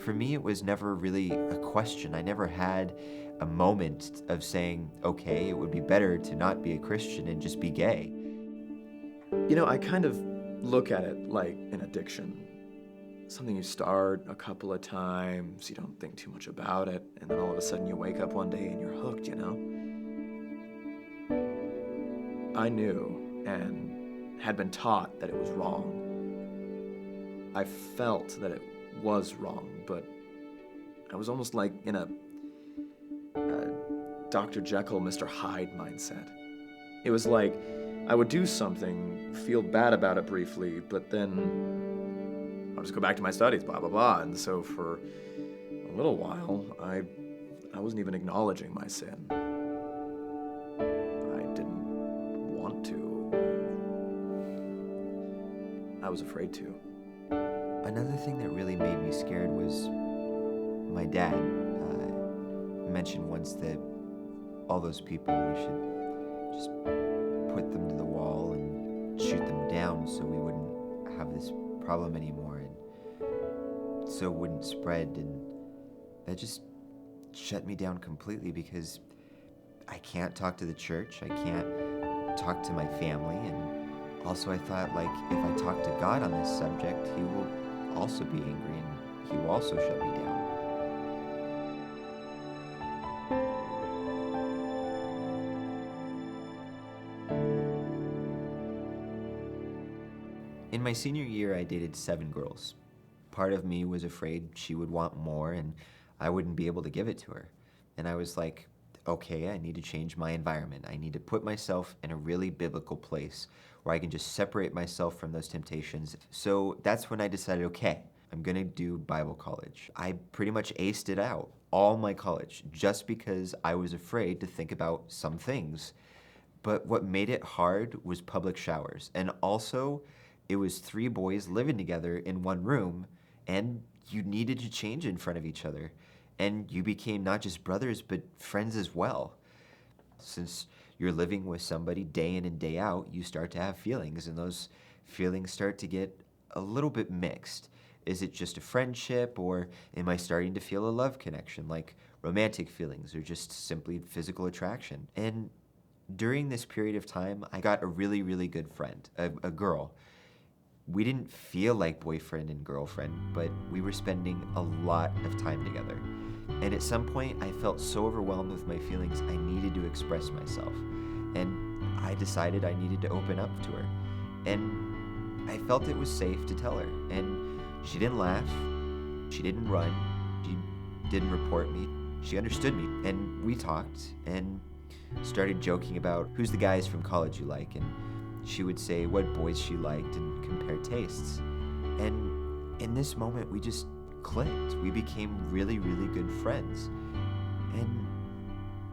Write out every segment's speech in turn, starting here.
For me, it was never really a question. I never had a moment of saying, okay, it would be better to not be a Christian and just be gay. I kind of look at it like an addiction. Something you start a couple of times, you don't think too much about it, and then all of a sudden you wake up one day and you're hooked. I knew and had been taught that it was wrong. I felt that it was wrong, but I was almost like in a Dr. Jekyll, Mr. Hyde mindset. It was like I would do something, feel bad about it briefly, but then I'll just go back to my studies, blah, blah, blah. And so for a little while, I wasn't even acknowledging my sin. I didn't want to. I was afraid to. Another thing that really made me scared was my dad mentioned once that all those people, we should just put them to the wall and shoot them down so we wouldn't have this problem anymore and so it wouldn't spread. And that just shut me down completely because I can't talk to the church, I can't talk to my family, and also I thought, like, if I talk to God on this subject, he will also be angry and he will also shut me down. In my senior year, I dated 7 girls. Part of me was afraid she would want more and I wouldn't be able to give it to her. And I was like, okay, I need to change my environment. I need to put myself in a really biblical place where I can just separate myself from those temptations. So that's when I decided, okay, I'm gonna do Bible college. I pretty much aced it out, all my college, just because I was afraid to think about some things. But what made it hard was public showers. And also, it was 3 boys living together in one room, and you needed to change in front of each other. And you became not just brothers, but friends as well. Since you're living with somebody day in and day out, you start to have feelings, and those feelings start to get a little bit mixed. Is it just a friendship, or am I starting to feel a love connection, like romantic feelings, or just simply physical attraction? And during this period of time, I got a really, really good friend, a girl. We didn't feel like boyfriend and girlfriend, but we were spending a lot of time together. And at some point, I felt so overwhelmed with my feelings, I needed to express myself. And I decided I needed to open up to her. And I felt it was safe to tell her. And she didn't laugh, she didn't run, she didn't report me. She understood me. And we talked and started joking about who's the guys from college you like. And she would say what boys she liked and compare tastes. And in this moment, we just clicked. We became really, really good friends. And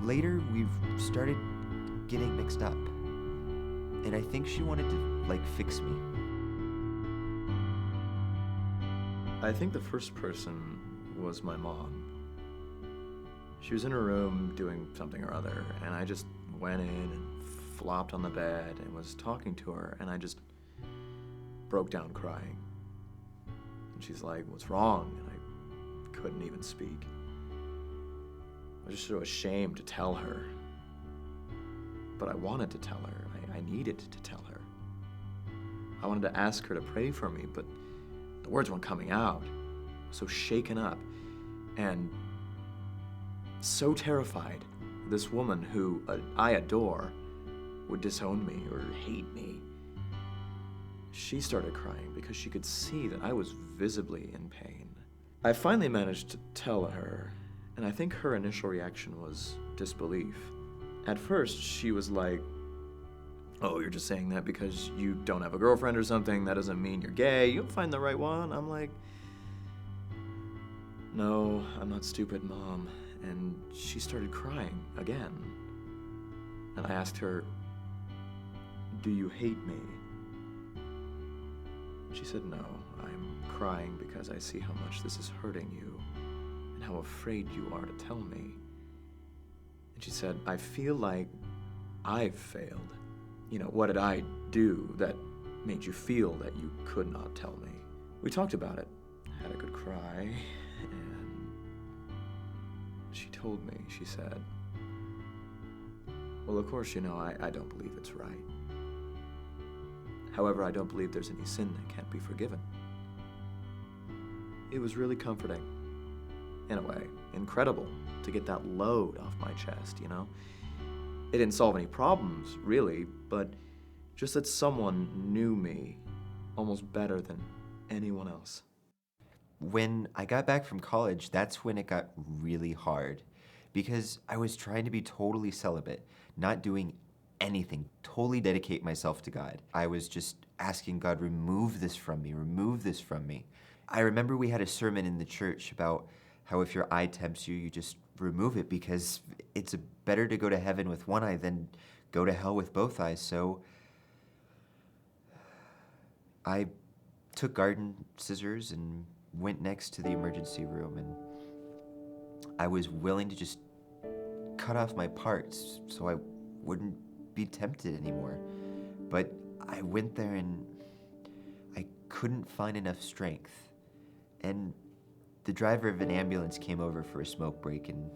later, we've started getting mixed up. And I think she wanted to, fix me. I think the first person was my mom. She was in her room doing something or other, and I just went in and flopped on the bed and was talking to her, and I just broke down crying. And she's like, "What's wrong?" And I couldn't even speak. I was just so ashamed to tell her. But I wanted to tell her. I needed to tell her. I wanted to ask her to pray for me, but the words weren't coming out. I was so shaken up and so terrified this woman who I adore would disown me or hate me. She started crying because she could see that I was visibly in pain. I finally managed to tell her, and I think her initial reaction was disbelief. At first, she was like, "Oh, you're just saying that because you don't have a girlfriend or something. That doesn't mean you're gay. You'll find the right one." I'm like, "No, I'm not stupid, Mom." And she started crying again. And I asked her, "Do you hate me?" She said, "No, I'm crying because I see how much this is hurting you and how afraid you are to tell me." And she said, "I feel like I've failed. What did I do that made you feel that you could not tell me?" We talked about it, had a good cry, she told me, she said, well, of course, I don't believe it's right. However, I don't believe there's any sin that can't be forgiven. It was really comforting, in a way, incredible to get that load off my chest, It didn't solve any problems, really, but just that someone knew me almost better than anyone else. When I got back from college, that's when it got really hard because I was trying to be totally celibate, not doing anything, totally dedicate myself to God. I was just asking God, remove this from me, remove this from me. I remember we had a sermon in the church about how if your eye tempts you, you just remove it because it's better to go to heaven with one eye than go to hell with both eyes. So I took garden scissors and went next to the emergency room, and I was willing to just cut off my parts so I wouldn't be tempted anymore. But I went there and I couldn't find enough strength. And the driver of an ambulance came over for a smoke break, and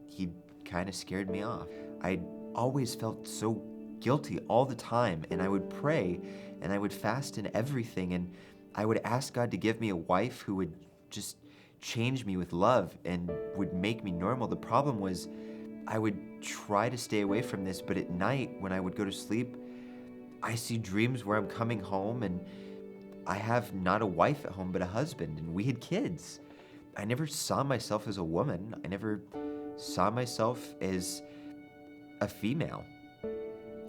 he kind of scared me off. I always felt so guilty all the time, and I would pray and I would fast and everything, and I would ask God to give me a wife who would just change me with love and would make me normal. The problem was I would try to stay away from this, but at night when I would go to sleep, I see dreams where I'm coming home and I have not a wife at home but a husband, and we had kids. I never saw myself as a woman. I never saw myself as a female.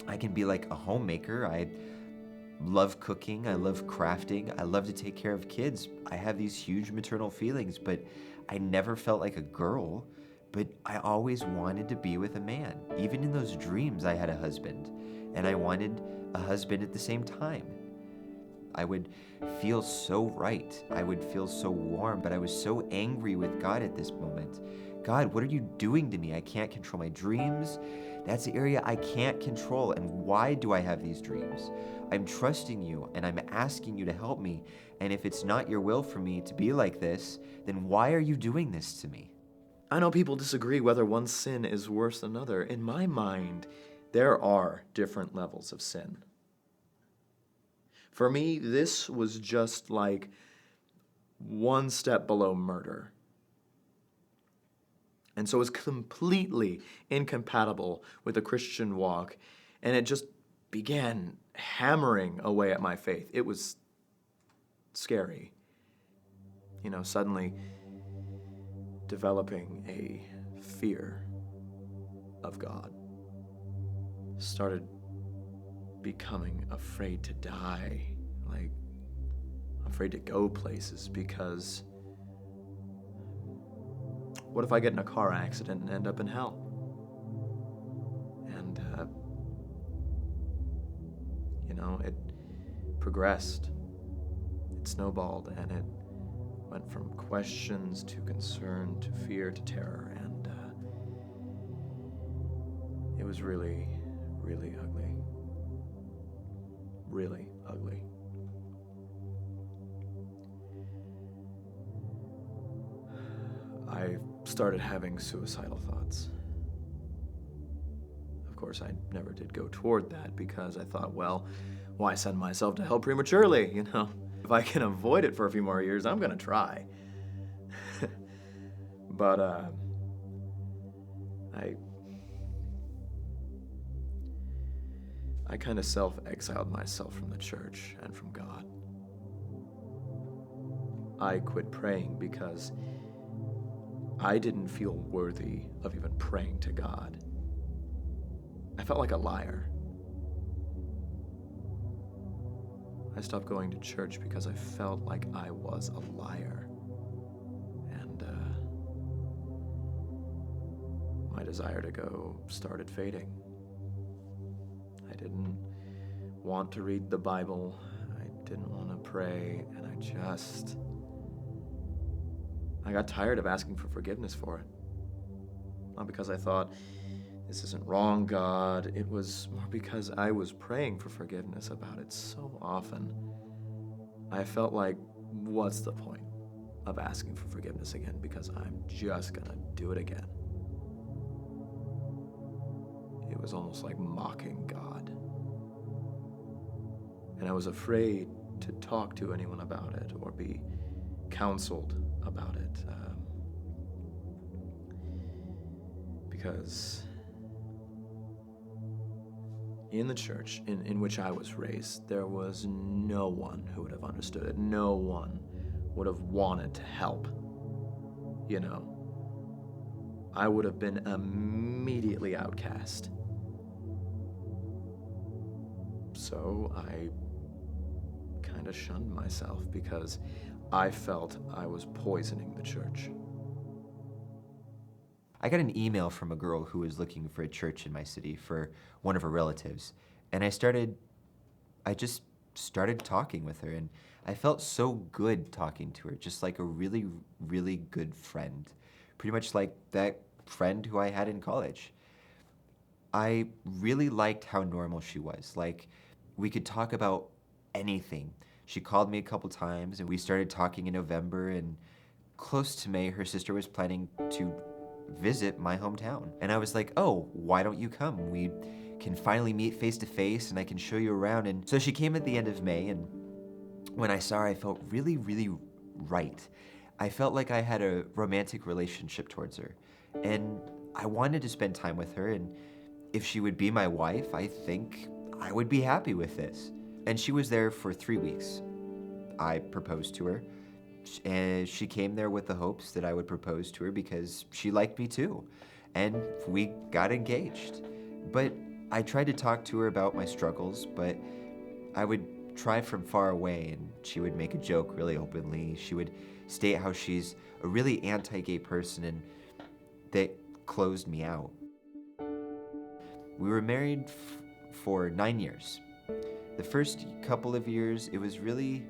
I can be like a homemaker. I love cooking. I love crafting. I love to take care of kids. I have these huge maternal feelings, but I never felt like a girl. But I always wanted to be with a man. Even in those dreams, I had a husband, and I wanted a husband at the same time. I would feel so right. I would feel so warm, but I was so angry with God at this moment. God, what are you doing to me? I can't control my dreams. That's the area I can't control. And why do I have these dreams? I'm trusting you and I'm asking you to help me. And if it's not your will for me to be like this, then why are you doing this to me? I know people disagree whether one sin is worse than another. In my mind, there are different levels of sin. For me, this was just like one step below murder. And so it's completely incompatible with a Christian walk, and it just began hammering away at my faith. It was scary. Suddenly developing a fear of God. Started becoming afraid to die, like afraid to go places, because what if I get in a car accident and end up in hell? And, it progressed. It snowballed, and it went from questions to concern to fear to terror, and it was really, really ugly. Really ugly. I started having suicidal thoughts. Of course, I never did go toward that because I thought, well, why send myself to hell prematurely, If I can avoid it for a few more years, I'm gonna try. But, I kind of self-exiled myself from the church and from God. I quit praying because I didn't feel worthy of even praying to God. I felt like a liar. I stopped going to church because I felt like I was a liar. And my desire to go started fading. I didn't want to read the Bible. I didn't want to pray. And I got tired of asking for forgiveness for it. Not because I thought, this isn't wrong, God. It was more because I was praying for forgiveness about it so often. I felt like, what's the point of asking for forgiveness again? Because I'm just gonna do it again. was almost like mocking God. And I was afraid to talk to anyone about it or be counseled about it. Because in the church in which I was raised, there was no one who would have understood it. No one would have wanted to help. You know, I would have been immediately outcast. So I kind of shunned myself because I felt I was poisoning the church. I got an email from a girl who was looking for a church in my city for one of her relatives. And I just started talking with her, and I felt so good talking to her, just like a really, really good friend. Pretty much like that friend who I had in college. I really liked how normal she was. Like, we could talk about anything. She called me a couple times, and we started talking in November, and close to May, her sister was planning to visit my hometown. And I was like, oh, why don't you come? We can finally meet face to face and I can show you around. And so she came at the end of May, and when I saw her, I felt really, really right. I felt like I had a romantic relationship towards her. And I wanted to spend time with her, and if she would be my wife, I think I would be happy with this. And she was there for 3 weeks. I proposed to her. And she came there with the hopes that I would propose to her because she liked me too. And we got engaged. But I tried to talk to her about my struggles, but I would try from far away, and she would make a joke really openly. She would state how she's a really anti-gay person, and that closed me out. We were married for 9 years. The first couple of years, it was really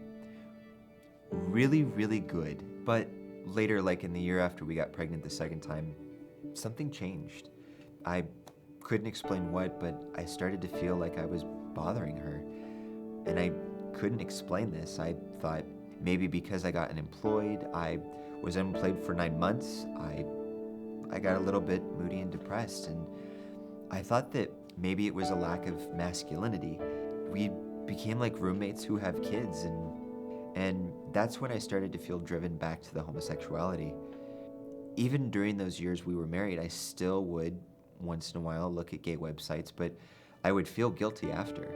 good. But later, like in the year after we got pregnant the second time, something changed. I couldn't explain what, but I started to feel like I was bothering her. And I couldn't explain this. I thought maybe because I got unemployed, I was unemployed for 9 months, I got a little bit moody and depressed. And I thought that maybe it was a lack of masculinity. We became like roommates who have kids, and that's when I started to feel driven back to the homosexuality. Even during those years we were married, I still would, once in a while, look at gay websites, but I would feel guilty after.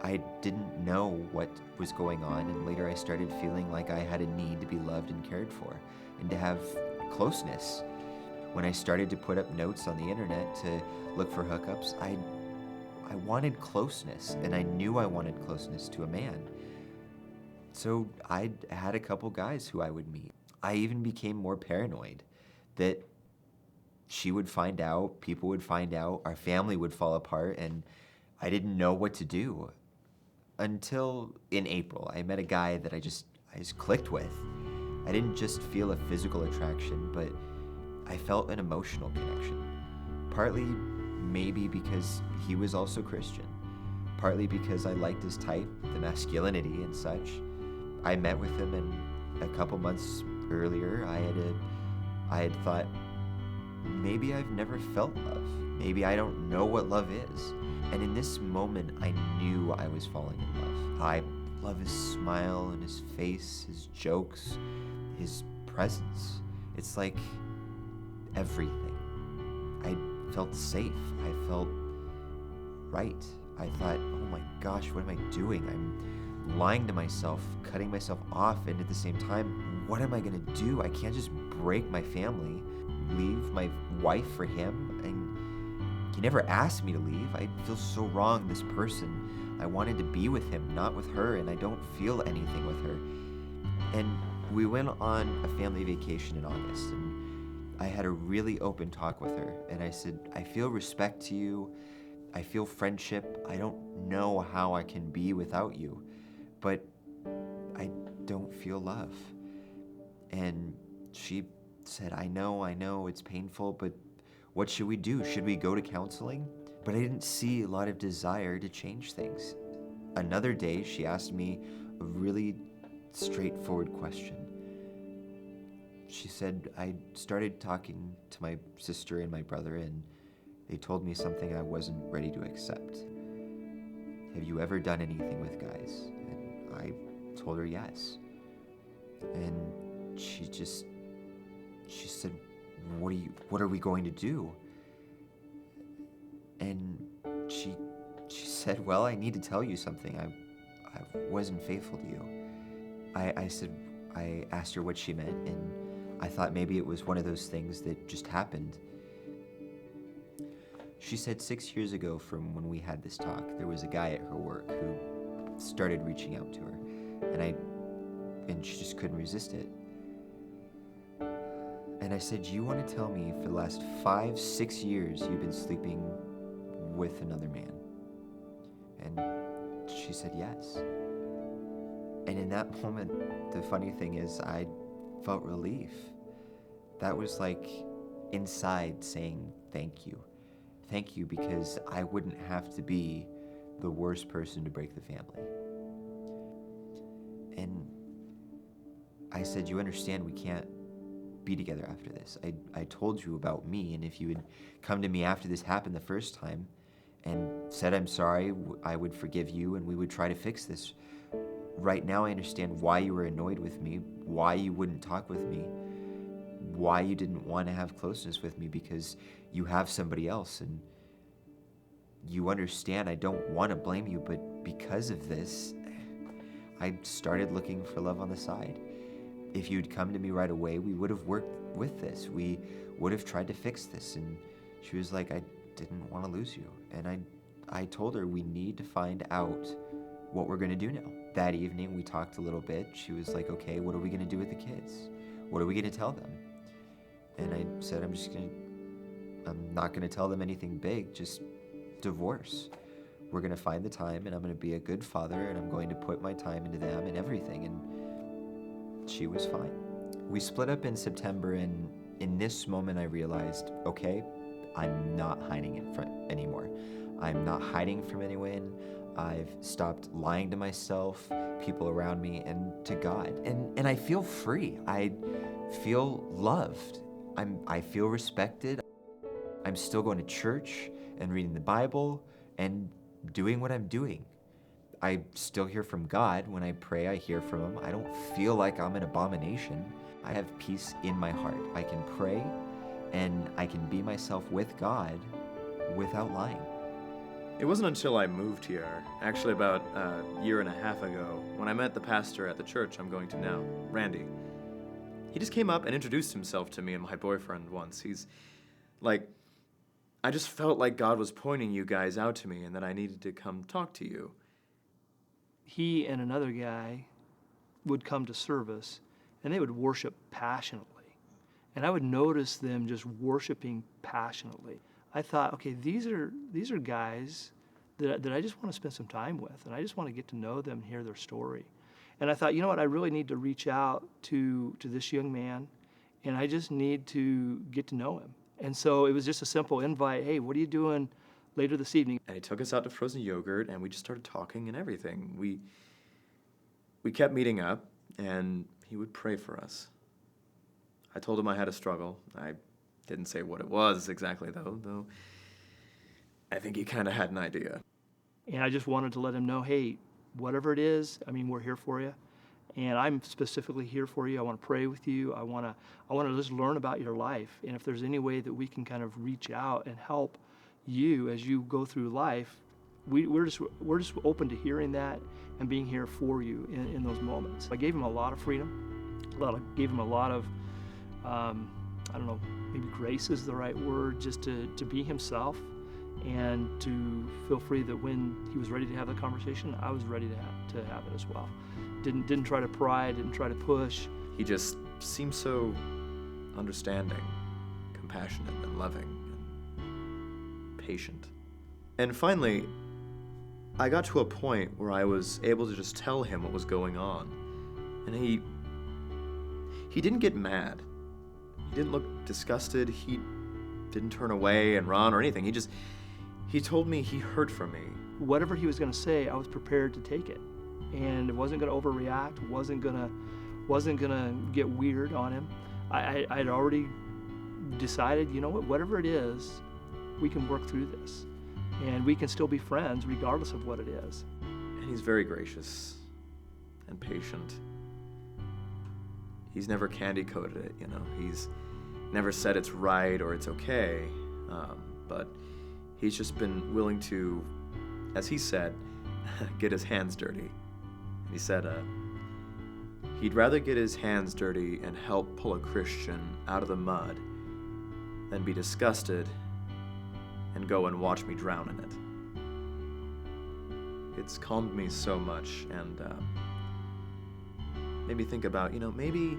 I didn't know what was going on, and later I started feeling like I had a need to be loved and cared for, and to have closeness. When I started to put up notes on the internet to look for hookups, I wanted closeness, and I knew I wanted closeness to a man. So I had a couple guys who I would meet. I even became more paranoid that she would find out, people would find out, our family would fall apart, and I didn't know what to do. Until in April, I met a guy that I just clicked with. I didn't just feel a physical attraction, but I felt an emotional connection. Partly maybe because he was also Christian. Partly because I liked his type, the masculinity and such. I met with him, and a couple months earlier, I had thought, maybe I've never felt love. Maybe I don't know what love is. And in this moment, I knew I was falling in love. I love his smile and his face, his jokes, his presence. It's like everything. I felt safe. I felt right. I thought, oh my gosh, what am I doing? I'm lying to myself, cutting myself off, and at the same time, what am I gonna do? I can't just break my family, leave my wife for him, and he never asked me to leave. I feel so wrong, this person. I wanted to be with him, not with her, and I don't feel anything with her. And we went on a family vacation in August, and I had a really open talk with her, and I said, I feel respect to you, I feel friendship, I don't know how I can be without you, but I don't feel love. And she said, I know, it's painful, but what should we do? Should we go to counseling? But I didn't see a lot of desire to change things. Another day, she asked me a really straightforward question. She said, I started talking to my sister and my brother, They told me something I wasn't ready to accept. Have you ever done anything with guys? And I told her yes. And she said, what are we going to do? And she said, well, I need to tell you something. I wasn't faithful to you. I asked her what she meant, and I thought maybe it was one of those things that just happened. She said 6 years ago from when we had this talk, there was a guy at her work who started reaching out to her, and she just couldn't resist it. And I said, you want to tell me for the last 5-6 years you've been sleeping with another man? And she said yes. And in that moment, the funny thing is I felt relief. That was like inside saying thank you. Thank you, because I wouldn't have to be the worst person to break the family. And I said, you understand we can't be together after this. I told you about me, and if you had come to me after this happened the first time and said I'm sorry, I would forgive you and we would try to fix this. Right now I understand why you were annoyed with me, why you wouldn't talk with me, why you didn't want to have closeness with me, because you have somebody else, and you understand I don't want to blame you, but because of this, I started looking for love on the side. If you'd come to me right away, we would have worked with this. We would have tried to fix this. And she was like, I didn't want to lose you. And I told her we need to find out what we're going to do now. That evening, we talked a little bit. She was like, okay, what are we going to do with the kids? What are we going to tell them? And I said, I'm not going to tell them anything big, just divorce. We're going to find the time, and I'm going to be a good father, and I'm going to put my time into them and everything. And she was fine. We split up in September, and in this moment I realized, okay, I'm not hiding it anymore. I'm not hiding from anyone. I've stopped lying to myself, people around me, and to God. And I feel free. I feel loved. I feel respected. I'm still going to church and reading the Bible and doing what I'm doing. I still hear from God. When I pray, I hear from Him. I don't feel like I'm an abomination. I have peace in my heart. I can pray and I can be myself with God without lying. It wasn't until I moved here, actually about a year and a half ago, when I met the pastor at the church I'm going to now, Randy. He just came up and introduced himself to me and my boyfriend once. He's like, I just felt like God was pointing you guys out to me and that I needed to come talk to you. He and another guy would come to service, and they would worship passionately. And I would notice them just worshiping passionately. I thought, okay, these are guys that I just want to spend some time with, and I just want to get to know them and hear their story. And I thought, you know what, I really need to reach out to this young man, and I just need to get to know him. And so it was just a simple invite, hey, what are you doing later this evening? And he took us out to frozen yogurt, and we just started talking and everything. We kept meeting up, and he would pray for us. I told him I had a struggle. I didn't say what it was exactly, though I think he kind of had an idea. And I just wanted to let him know, hey, whatever it is, I mean, we're here for you. And I'm specifically here for you. I want to pray with you. I want to just learn about your life. And if there's any way that we can kind of reach out and help you as you go through life, we're just open to hearing that and being here for you in those moments. I gave him a lot of freedom. Gave him a lot of, I don't know, maybe grace is the right word, just to be himself and to feel free that when he was ready to have the conversation, I was ready to have it as well. Didn't try to pry, didn't try to push. He just seemed so understanding, compassionate, and loving, and patient. And finally, I got to a point where I was able to just tell him what was going on. And he didn't get mad. He didn't look disgusted. He didn't turn away and run or anything. He told me he heard from me. Whatever he was going to say, I was prepared to take it. And it wasn't going to overreact, wasn't gonna get weird on him. I'd already decided, you know what, whatever it is, we can work through this. And we can still be friends regardless of what it is. And he's very gracious and patient. He's never candy-coated it, you know. He's never said it's right or it's okay, but he's just been willing to, as he said, get his hands dirty. He said he'd rather get his hands dirty and help pull a Christian out of the mud than be disgusted and go and watch me drown in it. It's calmed me so much and made me think about, maybe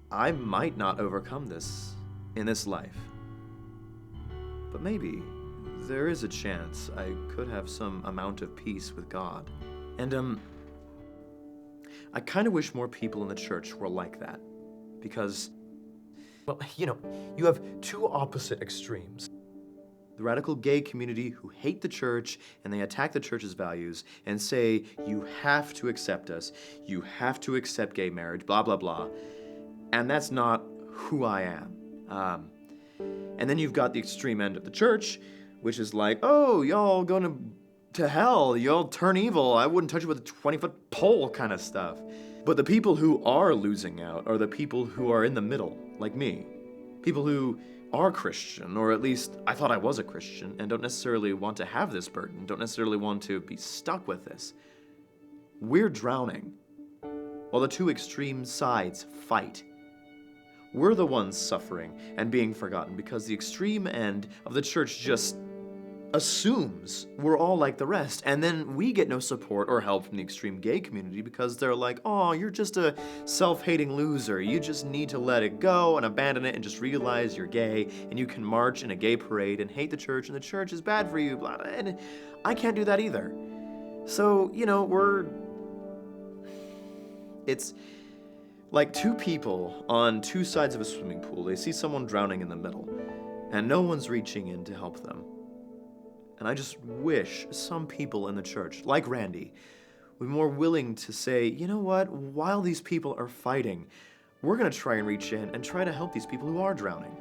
I might not overcome this in this life, but maybe there is a chance I could have some amount of peace with God. And I kind of wish more people in the church were like that, because, well, you have two opposite extremes. the radical gay community who hate the church and they attack the church's values and say, you have to accept us, you have to accept gay marriage, blah, blah, blah. And that's not who I am. And then you've got the extreme end of the church, which is like, oh, y'all going to hell, y'all turn evil, I wouldn't touch you with a 20-foot pole kind of stuff. But the people who are losing out are the people who are in the middle, like me. People who are Christian, or at least I thought I was a Christian, and don't necessarily want to have this burden, don't necessarily want to be stuck with this. We're drowning, while the two extreme sides fight. We're the ones suffering and being forgotten because the extreme end of the church just assumes we're all like the rest, and then we get no support or help from the extreme gay community because they're like, oh, you're just a self-hating loser. You just need to let it go and abandon it and just realize you're gay, and you can march in a gay parade and hate the church, and the church is bad for you, blah, blah. And I can't do that either. So, it's like two people on two sides of a swimming pool. They see someone drowning in the middle, and no one's reaching in to help them. And I just wish some people in the church, like Randy, would be more willing to say, you know what, while these people are fighting, we're going to try and reach in and try to help these people who are drowning.